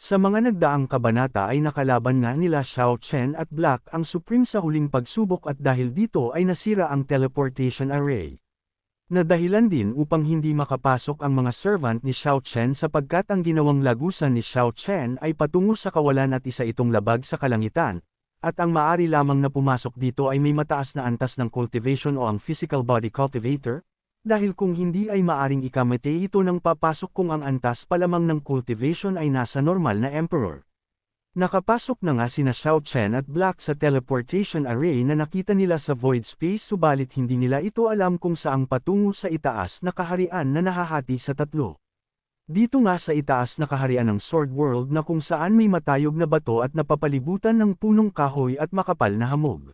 Sa mga nagdaang kabanata ay nakalaban nga nila Xiao Chen at Black ang Supreme sa huling pagsubok at dahil dito ay nasira ang teleportation array. Na dahilan din upang hindi makapasok ang mga servant ni Xiao Chen sapagkat ang ginawang lagusan ni Xiao Chen ay patungo sa kawalan at isa itong labag sa kalangitan, at ang maari lamang na pumasok dito ay may mataas na antas ng cultivation o ang physical body cultivator, dahil kung hindi ay maaring ikamete ito ng papasok kung ang antas palamang ng cultivation ay nasa normal na emperor. Nakapasok na nga sina Xiao Chen at Black sa teleportation array na nakita nila sa void space subalit hindi nila ito alam kung saang patungo sa itaas na kaharian na nahahati sa tatlo. Dito nga sa itaas na kaharian ng Sword World na kung saan may matayog na bato at napapalibutan ng punong kahoy at makapal na hamog.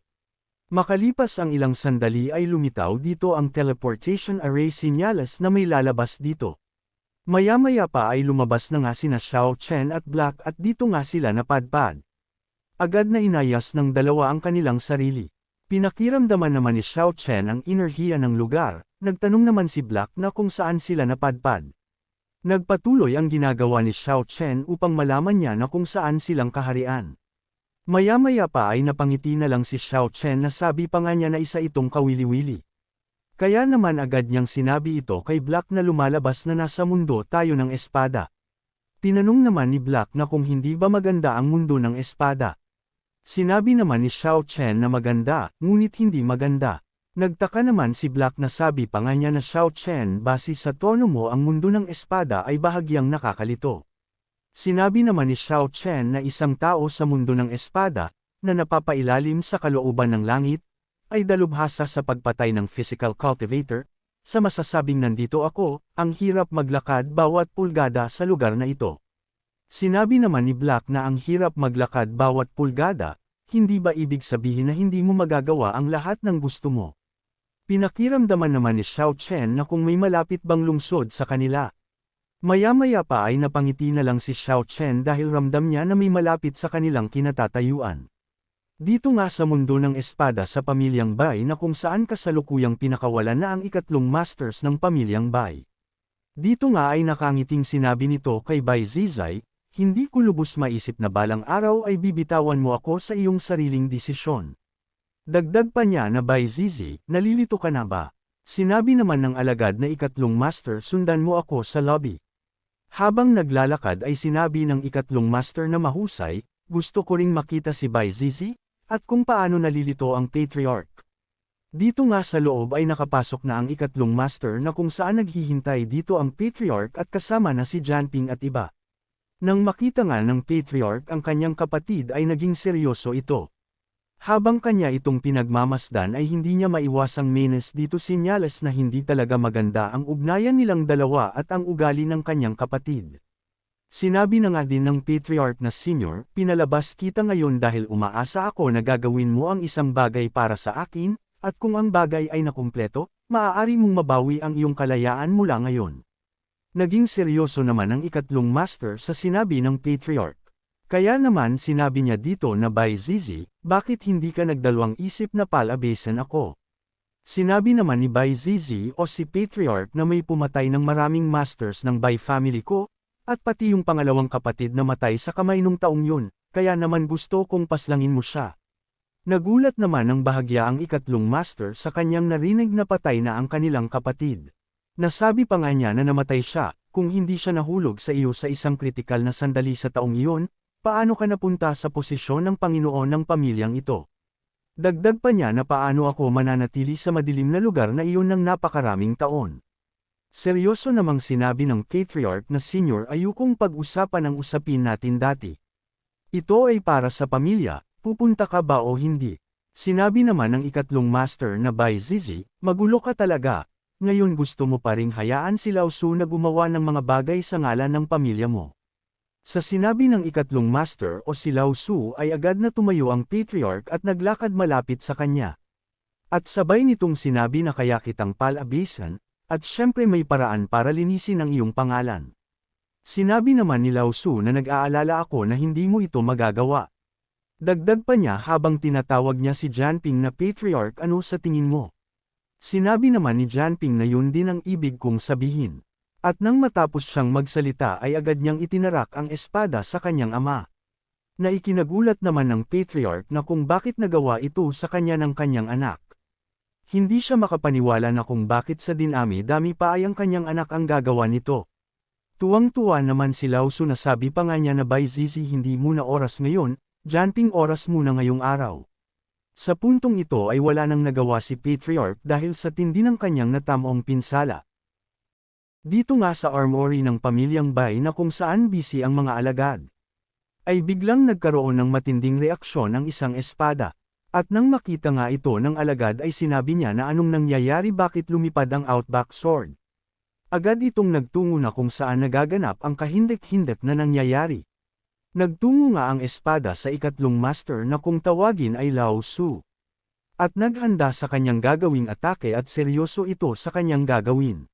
Makalipas ang ilang sandali ay lumitaw dito ang teleportation array senyales na may lalabas dito. Maya-maya pa ay lumabas na nga sina Xiao Chen at Black at dito nga sila napadpad. Agad na inayas ng dalawa ang kanilang sarili. Pinakiramdaman naman ni Xiao Chen ang enerhiya ng lugar, nagtanong naman si Black na kung saan sila napadpad. Nagpatuloy ang ginagawa ni Xiao Chen upang malaman niya na kung saan silang kaharian. Maya-maya pa ay napangiti na lang si Xiao Chen na sabi pa nga niya na isa itong kawili-wili. Kaya naman agad niyang sinabi ito kay Black na lumalabas na nasa mundo tayo ng espada. Tinanong naman ni Black na kung hindi ba maganda ang mundo ng espada. Sinabi naman ni Xiao Chen na maganda, ngunit hindi maganda. Nagtaka naman si Black na sabi pa nga niya na Xiao Chen base sa tono mo ang mundo ng espada ay bahagyang nakakalito. Sinabi naman ni Xiao Chen na isang tao sa mundo ng espada, na napapailalim sa kalooban ng langit, ay dalubhasa sa pagpatay ng physical cultivator, sa masasabing nandito ako, ang hirap maglakad bawat pulgada sa lugar na ito. Sinabi naman ni Black na ang hirap maglakad bawat pulgada, hindi ba ibig sabihin na hindi mo magagawa ang lahat ng gusto mo? Pinakiramdaman naman ni Xiao Chen na kung may malapit bang lungsod sa kanila. Maya-maya pa ay napangiti na lang si Xiao Chen dahil ramdam niya na may malapit sa kanilang kinatatayuan. Dito nga sa mundo ng espada sa pamilyang Bai na kung saan kasalukuyang pinakawalan na ang ikatlong masters ng pamilyang Bai. Dito nga ay nakangiting sinabi nito kay Bai Zizai, hindi ko lubos maisip na balang araw ay bibitawan mo ako sa iyong sariling desisyon. Dagdag pa niya na Bai Zizi, nalilito ka na ba? Sinabi naman ng alagad na ikatlong master sundan mo ako sa lobby. Habang naglalakad ay sinabi ng ikatlong master na mahusay, gusto ko ring makita si Bai Zizi, at kung paano nalilito ang patriarch. Dito nga sa loob ay nakapasok na ang ikatlong master na kung saan naghihintay dito ang patriarch at kasama na si Janping at iba. Nang makita nga ng patriarch ang kanyang kapatid ay naging seryoso ito. Habang kanya itong pinagmamasdan ay hindi niya maiwasang menes dito sinyales na hindi talaga maganda ang ugnayan nilang dalawa at ang ugali ng kanyang kapatid. Sinabi na nga din ng patriarch na senior, pinalabas kita ngayon dahil umaasa ako na gagawin mo ang isang bagay para sa akin, at kung ang bagay ay nakumpleto, maaari mong mabawi ang iyong kalayaan mula ngayon. Naging seryoso naman ang ikatlong master sa sinabi ng patriarch. Kaya naman sinabi niya dito na Bai Zizi, bakit hindi ka nagdalawang isip na palabesan ako? Sinabi naman ni Bai Zizi o si patriarch na may pumatay ng maraming masters ng Bai family ko, at pati yung pangalawang kapatid na matay sa kamay nung taong yun, kaya naman gusto kong paslangin mo siya. Nagulat naman ng bahagya ang ikatlong master sa kanyang narinig na patay na ang kanilang kapatid. Nasabi pa nga niya na namatay siya, kung hindi siya nahulog sa iyo sa isang kritikal na sandali sa taong iyon, paano ka napunta sa posisyon ng Panginoon ng pamilyang ito? Dagdag pa niya na paano ako mananatili sa madilim na lugar na iyon ng napakaraming taon. Seryoso namang sinabi ng patriarch na senior ayokong pag-usapan ang usapin natin dati. Ito ay para sa pamilya, pupunta ka ba o hindi? Sinabi naman ng ikatlong master na Bai Zizi, magulo ka talaga, ngayon gusto mo pa ring hayaan si Lao Su na gumawa ng mga bagay sa ngalan ng pamilya mo. Sa sinabi ng ikatlong master o si Lao Su ay agad na tumayo ang patriarch at naglakad malapit sa kanya. At sabay nitong sinabi na kaya kitang palabesan, at syempre may paraan para linisin ang iyong pangalan. Sinabi naman ni Lao Su na nag-aalala ako na hindi mo ito magagawa. Dagdag pa niya habang tinatawag niya si Janping na patriarch, ano sa tingin mo? Sinabi naman ni Janping na yun din ang ibig kong sabihin. At nang matapos siyang magsalita ay agad niyang itinarak ang espada sa kanyang ama. Na ikinagulat naman ng patriarch na kung bakit nagawa ito sa kanya ng kanyang anak. Hindi siya makapaniwala na kung bakit sa dinami-dami pa ay ang kanyang anak ang gagawa nito. Tuwang-tuwa naman si Lao Su na sabi pa nga niya na Bai Zizi hindi muna oras ngayon, Janping oras muna ngayong araw. Sa puntong ito ay wala nang nagawa si patriarch dahil sa tindi ng kanyang natamong pinsala. Dito nga sa armory ng pamilyang Bai na kung saan busy ang mga alagad, ay biglang nagkaroon ng matinding reaksyon ang isang espada. At nang makita nga ito ng alagad ay sinabi niya na anong nangyayari bakit lumipad ang Outback Sword. Agad itong nagtungo na kung saan nagaganap ang kahindik-hindik na nangyayari. Nagtungo nga ang espada sa ikatlong master na kung tawagin ay Lao Su. At naghanda sa kanyang gagawing atake at seryoso ito sa kanyang gagawin.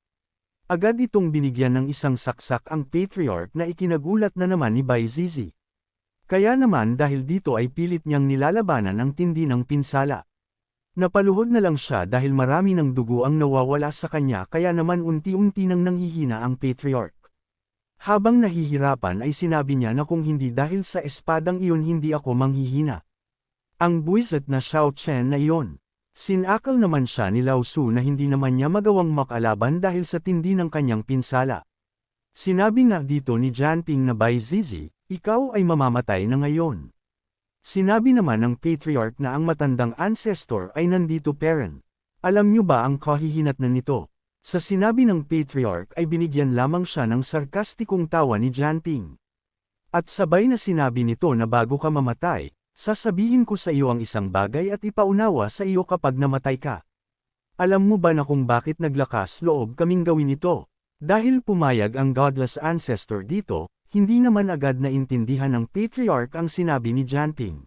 Agad itong binigyan ng isang saksak ang patriarch na ikinagulat na naman ni Bai Zizi. Kaya naman dahil dito ay pilit niyang nilalabanan ang tindi ng pinsala. Napaluhod na lang siya dahil marami ng dugo ang nawawala sa kanya kaya naman unti-unti nang nanghihina ang patriarch. Habang nahihirapan ay sinabi niya na kung hindi dahil sa espadang iyon hindi ako manghihina. Ang buwisit na Xiao Chen na iyon. Sinakal naman siya ni Lao Su na hindi naman niya magawang makalaban dahil sa tindi ng kanyang pinsala. Sinabi nga dito ni Janping na Bai Zizi, ikaw ay mamamatay na ngayon. Sinabi naman ng patriarch na ang matandang ancestor ay nandito parent. Alam niyo ba ang kahihinatnan nito? Sa sinabi ng patriarch ay binigyan lamang siya ng sarkastikong tawa ni Janping. At sabay na sinabi nito na bago ka mamatay, sasabihin ko sa iyo ang isang bagay at ipaunawa sa iyo kapag namatay ka. Alam mo ba na kung bakit naglakas loob kaming gawin ito? Dahil pumayag ang godless ancestor dito, hindi naman agad na intindihan ng patriarch ang sinabi ni Janping.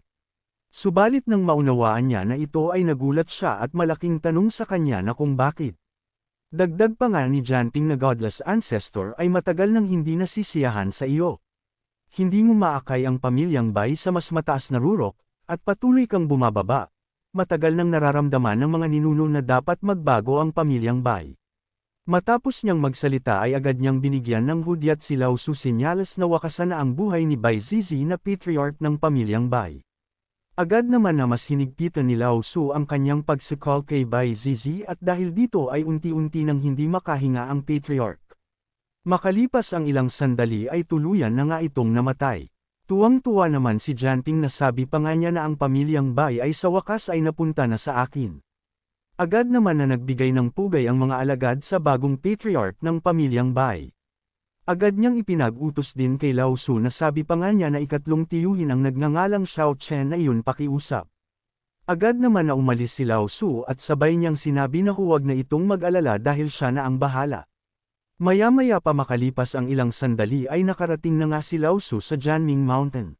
Subalit nang maunawaan niya na ito ay nagulat siya at malaking tanong sa kanya na kung bakit. Dagdag pa nga ni Janping na godless ancestor ay matagal nang hindi nasisiyahan sa iyo. Hindi mo maakay ang pamilyang Bai sa mas mataas na rurok, at patuloy kang bumababa. Matagal nang nararamdaman ng mga ninuno na dapat magbago ang pamilyang Bai. Matapos niyang magsalita ay agad niyang binigyan ng hudyat si Lao Su senyales na wakasan na ang buhay ni Bai Zizi na patriarch ng pamilyang Bai. Agad naman na mas hinigpitan ni Lao Su ang kanyang pagsikol kay Bai Zizi at dahil dito ay unti-unti nang hindi makahinga ang patriarch. Makalipas ang ilang sandali ay tuluyan na nga itong namatay. Tuwang-tuwa naman si Janping na sabi pa nga niya na ang pamilyang Bai ay sa wakas ay napunta na sa akin. Agad naman na nagbigay ng pugay ang mga alagad sa bagong patriarch ng pamilyang Bai. Agad niyang ipinag-utos din kay Lao Su na sabi pa nga niya na ikatlong tiyuhin ang nagngangalang Xiao Chen na iyon pakiusap. Agad naman na umalis si Lao Su at sabay niyang sinabi na huwag na itong mag-alala dahil siya na ang bahala. Maya-maya pa makalipas ang ilang sandali ay nakarating na nga si Lao Su sa Jianming Mountain.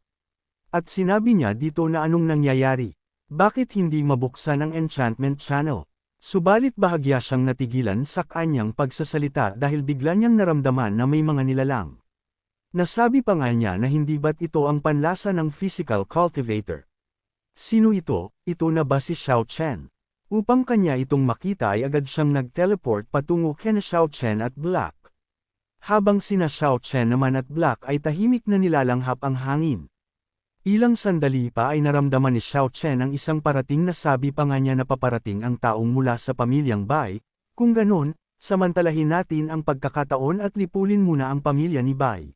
At sinabi niya dito na anong nangyayari. Bakit hindi mabuksan ang enchantment channel? Subalit bahagya siyang natigilan sa kanyang pagsasalita dahil bigla niyang naramdaman na may mga nilalang. Nasabi pa nga niya na hindi ba't ito ang panlasa ng physical cultivator. Sino ito? Ito na ba si Xiao Chen? Upang kanya itong makita ay agad siyang nag-teleport patungo kina Xiao Chen at Black. Habang sina Xiao Chen naman at Black ay tahimik na nilalanghap ang hangin. Ilang sandali pa ay naramdaman ni Xiao Chen ang isang parating na sabi pa nga niya na paparating ang taong mula sa pamilyang Bai, kung ganon, samantalahin natin ang pagkakataon at lipulin muna ang pamilya ni Bai.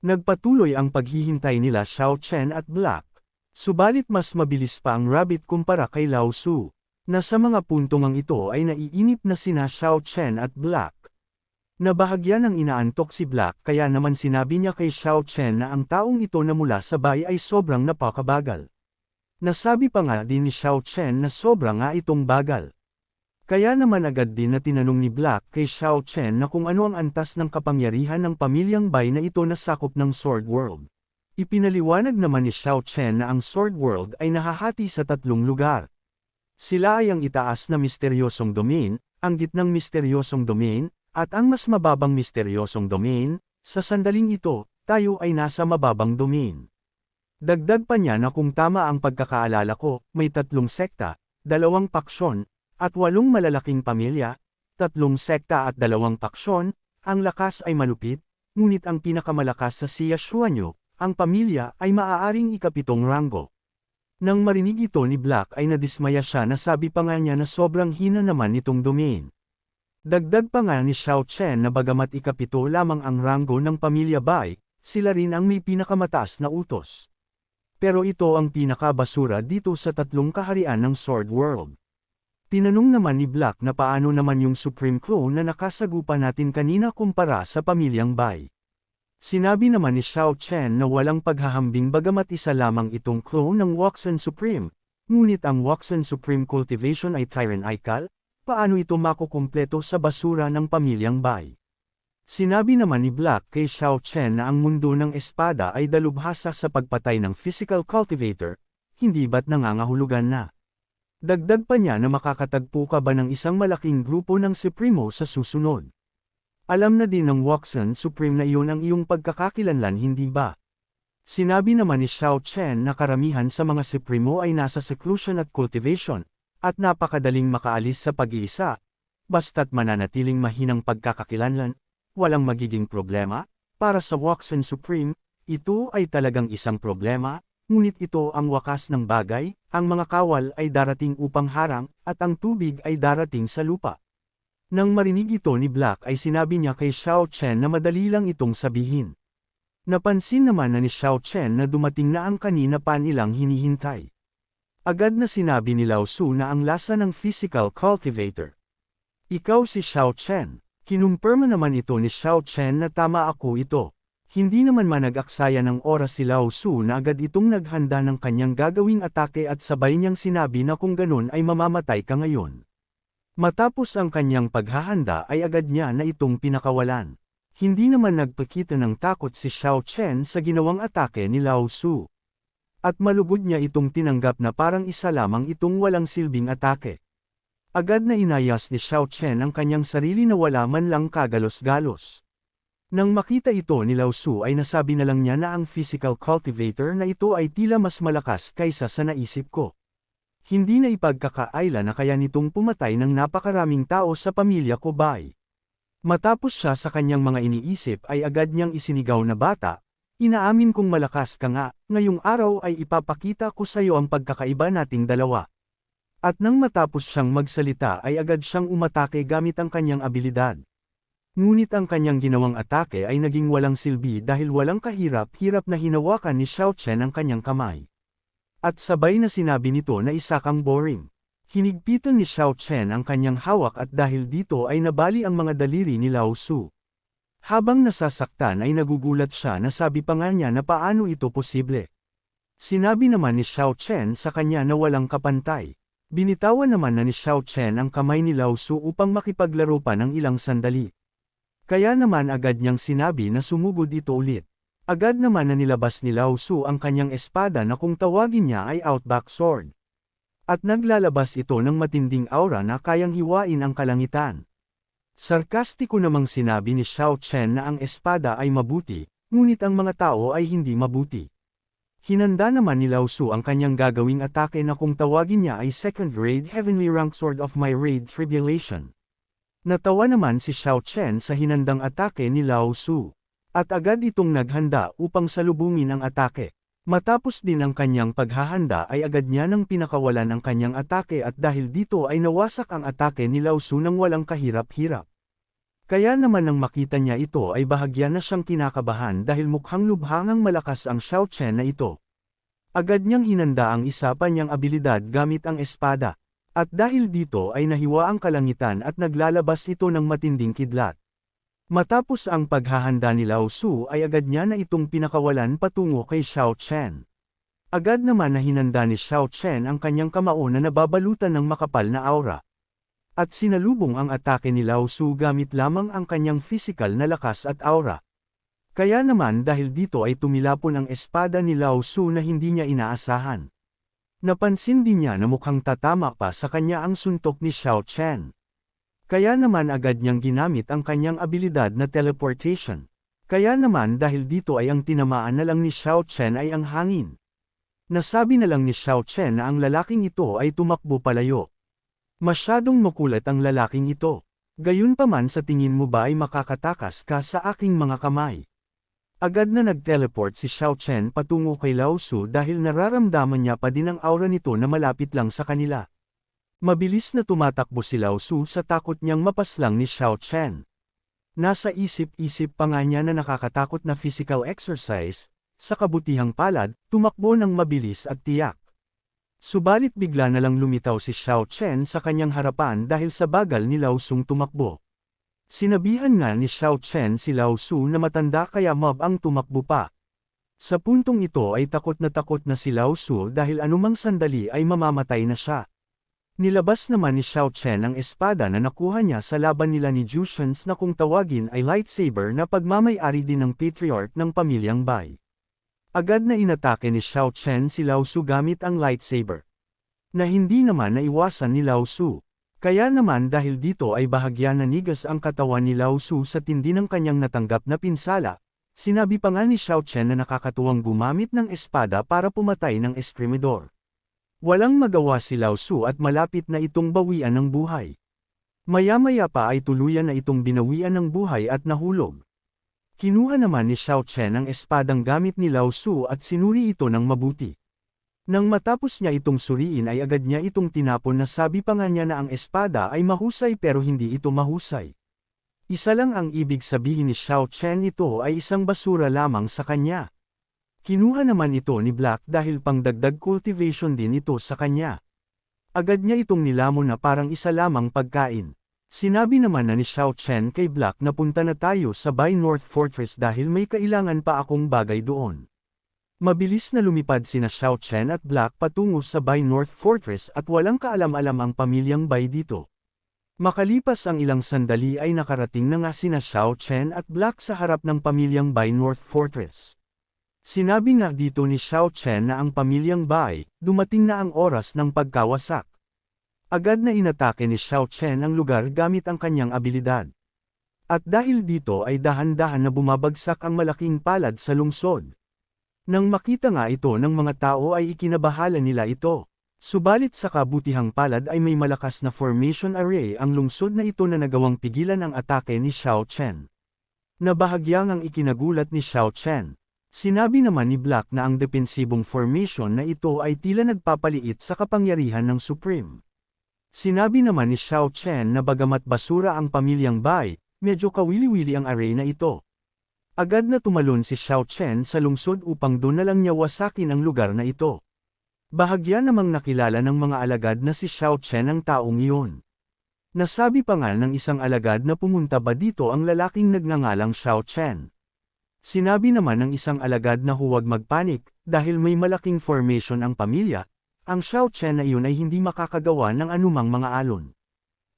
Nagpatuloy ang paghihintay nila Xiao Chen at Black. Subalit mas mabilis pa ang rabbit kumpara kay Lao Su, na sa mga puntong ang ito ay naiinip na sina Xiao Chen at Black. Nabahagya ng inaantok si Black kaya naman sinabi niya kay Xiao Chen na ang taong ito na mula sa Bai ay sobrang napakabagal. Nasabi pa nga din ni Xiao Chen na sobra nga itong bagal. Kaya naman agad din na tinanong ni Black kay Xiao Chen na kung ano ang antas ng kapangyarihan ng pamilyang Bai na ito na sakop ng Sword World. Ipinaliwanag naman ni Xiao Chen na ang Sword World ay nahahati sa 3 lugar. Sila ay ang itaas na misteryosong domain, ang gitnang misteryosong domain, at ang mas mababang misteryosong domain. Sa sandaling ito, tayo ay nasa mababang domain. Dagdag pa niya na kung tama ang pagkakaalala ko, may 3 sekta, 2 paksyon, at 8 malalaking pamilya, 3 sekta at 2 paksyon, ang lakas ay malupit, ngunit ang pinakamalakas sa Xia Xuanyu, ang pamilya, ay maaaring ikapitong ranggo. Nang marinig ito ni Black ay nadismaya siya na sabi pa nga niya na sobrang hina naman itong domain. Dagdag pa nga ni Xiao Chen na bagamat ikapito lamang ang ranggo ng pamilya Bai, sila rin ang may pinakamataas na utos. Pero ito ang pinakabasura dito sa tatlong kaharian ng Sword World. Tinanong naman ni Black na paano naman yung Supreme Clone na nakasagupa natin kanina kumpara sa pamilyang Bai. Sinabi naman ni Xiao Chen na walang paghahambing bagamat isa lamang itong clone ng Wuxen Supreme, ngunit ang Wuxen Supreme cultivation ay tyrannical, paano ito makukumpleto sa basura ng pamilyang Bai? Sinabi naman ni Black kay Xiao Chen na ang mundo ng espada ay dalubhasa sa pagpatay ng physical cultivator, hindi ba't nangangahulugan na? Dagdag pa niya na makakatagpo ka ba ng isang malaking grupo ng Supremo sa susunod? Alam na din ng Wuxen Supreme na iyon ang iyong pagkakakilanlan, hindi ba? Sinabi naman ni Xiao Chen na karamihan sa mga Supremo ay nasa seclusion at cultivation, at napakadaling makaalis sa pag-iisa. Basta't mananatiling mahinang pagkakakilanlan, walang magiging problema. Para sa Wuxen Supreme, ito ay talagang isang problema, ngunit ito ang wakas ng bagay, ang mga kawal ay darating upang harang, at ang tubig ay darating sa lupa. Nang marinig ito ni Black ay sinabi niya kay Xiao Chen na madali lang itong sabihin. Napansin naman na ni Xiao Chen na dumating na ang kanina pa nilang hinihintay. Agad na sinabi ni Lao Su na ang lasa ng physical cultivator. Ikaw si Xiao Chen. Kinumpirma naman ito ni Xiao Chen na tama ako ito. Hindi naman manag-aksaya ng oras si Lao Su na agad itong naghanda ng kanyang gagawing atake at sabay niyang sinabi na kung ganun ay mamamatay ka ngayon. Matapos ang kanyang paghahanda ay agad niya na itong pinakawalan. Hindi naman nagpakita ng takot si Xiao Chen sa ginawang atake ni Lao Su. At malugod niya itong tinanggap na parang isa lamang itong walang silbing atake. Agad na inayas ni Xiao Chen ang kanyang sarili na wala man lang kagalos-galos. Nang makita ito ni Lao Su ay nasabi na lang niya na ang physical cultivator na ito ay tila mas malakas kaysa sa naisip ko. Hindi na ipagkakaila na kaya nitong pumatay ng napakaraming tao sa pamilya ko Bai. Matapos siya sa kanyang mga iniisip ay agad niyang isinigaw na bata, inaamin kong malakas ka nga, ngayong araw ay ipapakita ko sa iyo ang pagkakaiba nating dalawa. At nang matapos siyang magsalita ay agad siyang umatake gamit ang kanyang abilidad. Ngunit ang kanyang ginawang atake ay naging walang silbi dahil walang kahirap-hirap na hinawakan ni Xiao Chen ang kanyang kamay. At sabay na sinabi nito na isa kang boring. Hinigpitan ni Xiao Chen ang kanyang hawak at dahil dito ay nabali ang mga daliri ni Lao Su. Habang nasasaktan ay nagugulat siya na sabi pa nga niya na paano ito posible. Sinabi naman ni Xiao Chen sa kanya na walang kapantay. Binitawan naman na ni Xiao Chen ang kamay ni Lao Su upang makipaglaro pa ng ilang sandali. Kaya naman agad niyang sinabi na sumugod ito ulit. Agad naman na nilabas ni Lao Su ang kanyang espada na kung tawagin niya ay Outback Sword. At naglalabas ito ng matinding aura na kayang hiwain ang kalangitan. Sarkastiko namang sinabi ni Xiao Chen na ang espada ay mabuti, ngunit ang mga tao ay hindi mabuti. Hinanda naman ni Lao Su ang kanyang gagawing atake na kung tawagin niya ay Second Grade Heavenly Rank Sword of My Raid Tribulation. Natawa naman si Xiao Chen sa hinandang atake ni Lao Su. At agad itong naghanda upang salubungin ang atake. Matapos din ang kanyang paghahanda ay agad niya nang pinakawalan ang kanyang atake at dahil dito ay nawasak ang atake ni Lao Su nang walang kahirap-hirap. Kaya naman nang makita niya ito ay bahagya na siyang kinakabahan dahil mukhang lubhangang malakas ang Xiao Chen na ito. Agad niyang hinanda ang isa pa niyang abilidad gamit ang espada. At dahil dito ay nahiwa ang kalangitan at naglalabas ito ng matinding kidlat. Matapos ang paghahanda ni Lao Su ay agad niya na itong pinakawalan patungo kay Xiao Chen. Agad naman na hinanda ni Xiao Chen ang kanyang kamao na nababalutan ng makapal na aura. At sinalubong ang atake ni Lao Su gamit lamang ang kanyang physical na lakas at aura. Kaya naman dahil dito ay tumilapon ang espada ni Lao Su na hindi niya inaasahan. Napansin din niya na mukhang tatama pa sa kanya ang suntok ni Xiao Chen. Kaya naman agad niyang ginamit ang kanyang abilidad na teleportation. Kaya naman dahil dito ay ang tinamaan na lang ni Xiao Chen ay ang hangin. Nasabi na lang ni Xiao Chen na ang lalaking ito ay tumakbo palayo. Masyadong makulat ang lalaking ito. Gayunpaman sa tingin mo ba ay makakatakas ka sa aking mga kamay? Agad na nag-teleport si Xiao Chen patungo kay Lao Su dahil nararamdaman niya pa din ang aura nito na malapit lang sa kanila. Mabilis na tumatakbo si Lao Su sa takot niyang mapaslang ni Xiao Chen. Nasa isip-isip pa nga niya na nakakatakot na physical exercise, sa kabutihang palad, tumakbo ng mabilis at tiyak. Subalit bigla na lang lumitaw si Xiao Chen sa kanyang harapan dahil sa bagal ni Lao Sung tumakbo. Sinabihan nga ni Xiao Chen si Lao Su na matanda kaya mob ang tumakbo pa. Sa puntong ito ay takot na si Lao Su dahil anumang sandali ay mamamatay na siya. Nilabas naman ni Xiao Chen ang espada na nakuha niya sa laban nila ni Jushans na kung tawagin ay lightsaber na pagmamay-ari din ng patriarch ng pamilyang Bai. Agad na inatake ni Xiao Chen si Lao Su gamit ang lightsaber. Na hindi naman naiwasan ni Lao Su. Kaya naman dahil dito ay bahagya na nigas ang katawan ni Lao Su sa tindi ng kanyang natanggap na pinsala, sinabi pa nga ni Xiao Chen na nakakatuwang gumamit ng espada para pumatay ng eskrimidor. Walang magawa si Lao Su at malapit na itong bawian ng buhay. Maya-maya pa ay tuluyan na itong binawian ng buhay at nahulog. Kinuha naman ni Xiao Chen ang espadang gamit ni Lao Su at sinuri ito ng mabuti. Nang matapos niya itong suriin ay agad niya itong tinapon na sabi pa nga niya na ang espada ay mahusay pero hindi ito mahusay. Isa lang ang ibig sabihin ni Xiao Chen, ito ay isang basura lamang sa kanya. Kinuha naman ito ni Black dahil pangdagdag cultivation din ito sa kanya. Agad niya itong nilamon na parang isa lamang pagkain. Sinabi naman na ni Xiao Chen kay Black na punta na tayo sa Bai North Fortress dahil may kailangan pa akong bagay doon. Mabilis na lumipad sina Xiao Chen at Black patungo sa Bai North Fortress at walang kaalam-alam ang pamilyang Bai dito. Makalipas ang ilang sandali ay nakarating na nga sina Xiao Chen at Black sa harap ng pamilyang Bai North Fortress. Sinabi nga dito ni Xiao Chen na ang pamilyang Bai, dumating na ang oras ng pagkawasak. Agad na inatake ni Xiao Chen ang lugar gamit ang kanyang abilidad. At dahil dito ay dahan-dahan na bumabagsak ang malaking palad sa lungsod. Nang makita nga ito ng mga tao ay ikinabahala nila ito. Subalit sa kabutihang palad ay may malakas na formation array ang lungsod na ito na nagawang pigilan ang atake ni Xiao Chen. Nabahagyang ang ikinagulat ni Xiao Chen. Sinabi naman ni Black na ang depensibong formation na ito ay tila nagpapaliit sa kapangyarihan ng Supreme. Sinabi naman ni Xiao Chen na bagamat basura ang pamilyang Bai, medyo kawili-wili ang array na ito. Agad na tumalon si Xiao Chen sa lungsod upang doon na lang niya wasakin ang lugar na ito. Bahagya namang nakilala ng mga alagad na si Xiao Chen ang taong iyon. Nasabi pa nga ng isang alagad na pumunta ba dito ang lalaking nagngangalang Xiao Chen. Sinabi naman ng isang alagad na huwag magpanik, dahil may malaking formation ang pamilya. Ang Xiao Chen na iyon ay hindi makakagawa ng anumang mga alon.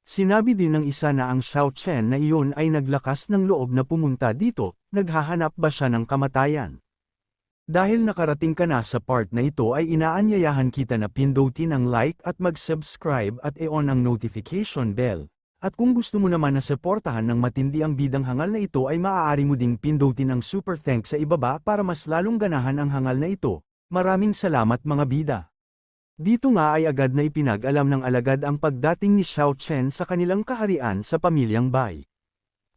Sinabi din ng isa na ang Xiao Chen na iyon ay naglakas ng loob na pumunta dito, naghahanap ba siya ng kamatayan? Dahil nakarating ka na sa part na ito ay inaanyayahan kita na pindutin ang like at mag-subscribe at i-on ang notification bell. At kung gusto mo naman na suportahan ng matindi ang bidang hangal na ito ay maaari mo ding pindutin ang super thanks sa ibaba para mas lalong ganahan ang hangal na ito. Maraming salamat mga bida. Dito nga ay agad na ipinag-alam ng alagad ang pagdating ni Xiao Chen sa kanilang kaharian sa pamilyang Bai.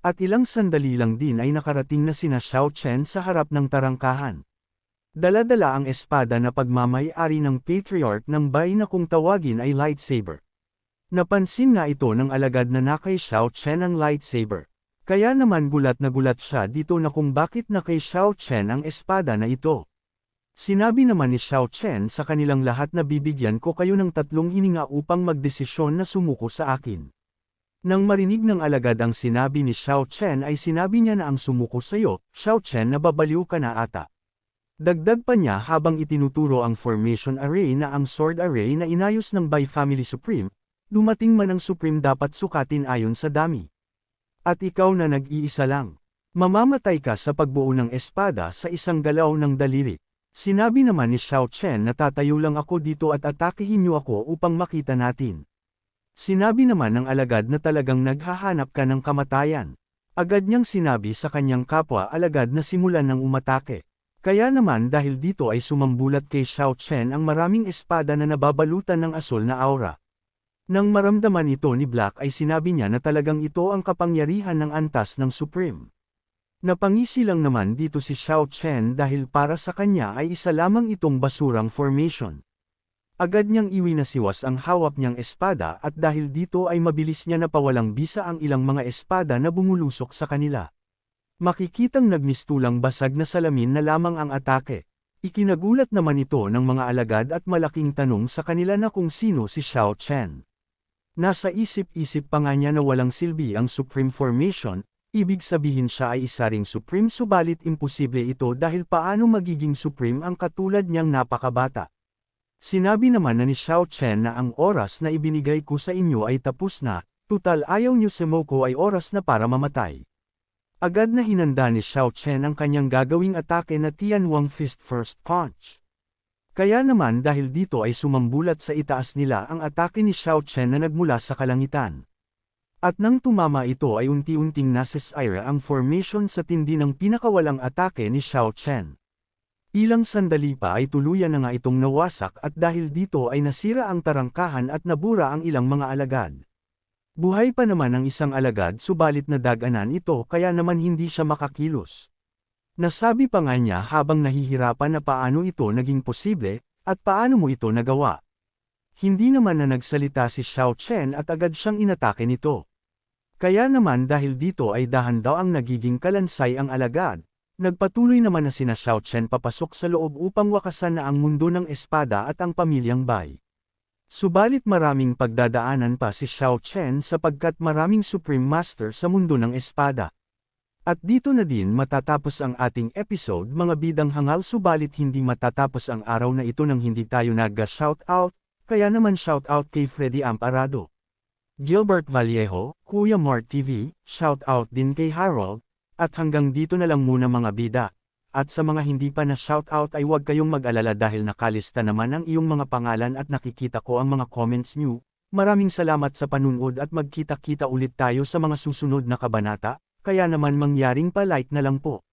At ilang sandali lang din ay nakarating na sina Xiao Chen sa harap ng tarangkahan. Dala-dala ang espada na pagmamay-ari ng patriarch ng Bai na kung tawagin ay lightsaber. Napansin nga ito ng alagad na nakay Xiao Chen ang lightsaber. Kaya naman gulat na gulat siya dito na kung bakit nakay Xiao Chen ang espada na ito. Sinabi naman ni Xiao Chen sa kanilang lahat na bibigyan ko kayo ng 3 hininga upang magdesisyon na sumuko sa akin. Nang marinig ng alagad ang sinabi ni Xiao Chen ay sinabi niya na ang sumuko sa iyo, Xiao Chen, nababaliw ka na ata. Dagdag pa niya habang itinuturo ang formation array na ang sword array na inayos ng Bai Family Supreme, dumating man ang Supreme dapat sukatin ayon sa dami. At ikaw na nag-iisa lang. Mamamatay ka sa pagbuo ng espada sa isang galaw ng daliri. Sinabi naman ni Xiao Chen na tatayo lang ako dito at atakihin niyo ako upang makita natin. Sinabi naman ng alagad na talagang naghahanap ka ng kamatayan. Agad niyang sinabi sa kanyang kapwa alagad na simulan ng umatake. Kaya naman dahil dito ay sumambulat kay Xiao Chen ang maraming espada na nababalutan ng asol na aura. Nang maramdaman ito ni Black ay sinabi niya na talagang ito ang kapangyarihan ng antas ng Supreme. Napangisi lang naman dito si Xiao Chen dahil para sa kanya ay isa lamang itong basurang formation. Agad niyang iwinasiwas ang hawak niyang espada at dahil dito ay mabilis niya napawalang bisa ang ilang mga espada na bumulusok sa kanila. Makikitang nagmistulang basag na salamin na lamang ang atake. Ikinagulat naman ito ng mga alagad at malaking tanong sa kanila na kung sino si Xiao Chen. Nasa isip-isip pa nga niya na walang silbi ang Supreme Formation, ibig sabihin siya ay isa ring Supreme subalit imposible ito dahil paano magiging Supreme ang katulad niyang napakabata. Sinabi naman na ni Xiao Chen na ang oras na ibinigay ko sa inyo ay tapos na, tutal ayaw niyo Semoko ay oras na para mamatay. Agad na hinanda ni Xiao Chen ang kanyang gagawing atake na Tianwang Fist First Punch. Kaya naman dahil dito ay sumambulat sa itaas nila ang atake ni Xiao Chen na nagmula sa kalangitan. At nang tumama ito ay unti-unting nasesira ang formation sa tindi ng pinakawalang atake ni Xiao Chen. Ilang sandali pa ay tuluyan na nga itong nawasak at dahil dito ay nasira ang tarangkahan at nabura ang ilang mga alagad. Buhay pa naman ang isang alagad subalit nadaganan ito kaya naman hindi siya makakilos. Nasabi pa nga niya habang nahihirapan na paano ito naging posible, at paano mo ito nagawa. Hindi naman na nagsalita si Xiao Chen at agad siyang inatake nito. Kaya naman dahil dito ay dahan daw ang nagiging kalansay ang alagad, nagpatuloy naman na sina Xiao Chen papasok sa loob upang wakasan na ang mundo ng espada at ang pamilyang Bai. Subalit maraming pagdadaanan pa si Xiao Chen sapagkat maraming Supreme Master sa mundo ng espada. At dito na din matatapos ang ating episode mga bidang hangal subalit hindi matatapos ang araw na ito nang hindi tayo nag-shoutout, kaya naman shoutout kay Freddy Amparado, Gilbert Vallejo, Kuya Mart TV, shoutout din kay Harold, at hanggang dito na lang muna mga bida. At sa mga hindi pa na shoutout ay huwag kayong mag-alala dahil nakalista naman ang iyong mga pangalan at nakikita ko ang mga comments nyo. Maraming salamat sa panunood at magkita-kita ulit tayo sa mga susunod na kabanata. Kaya naman mangyaring pa-like na lang po.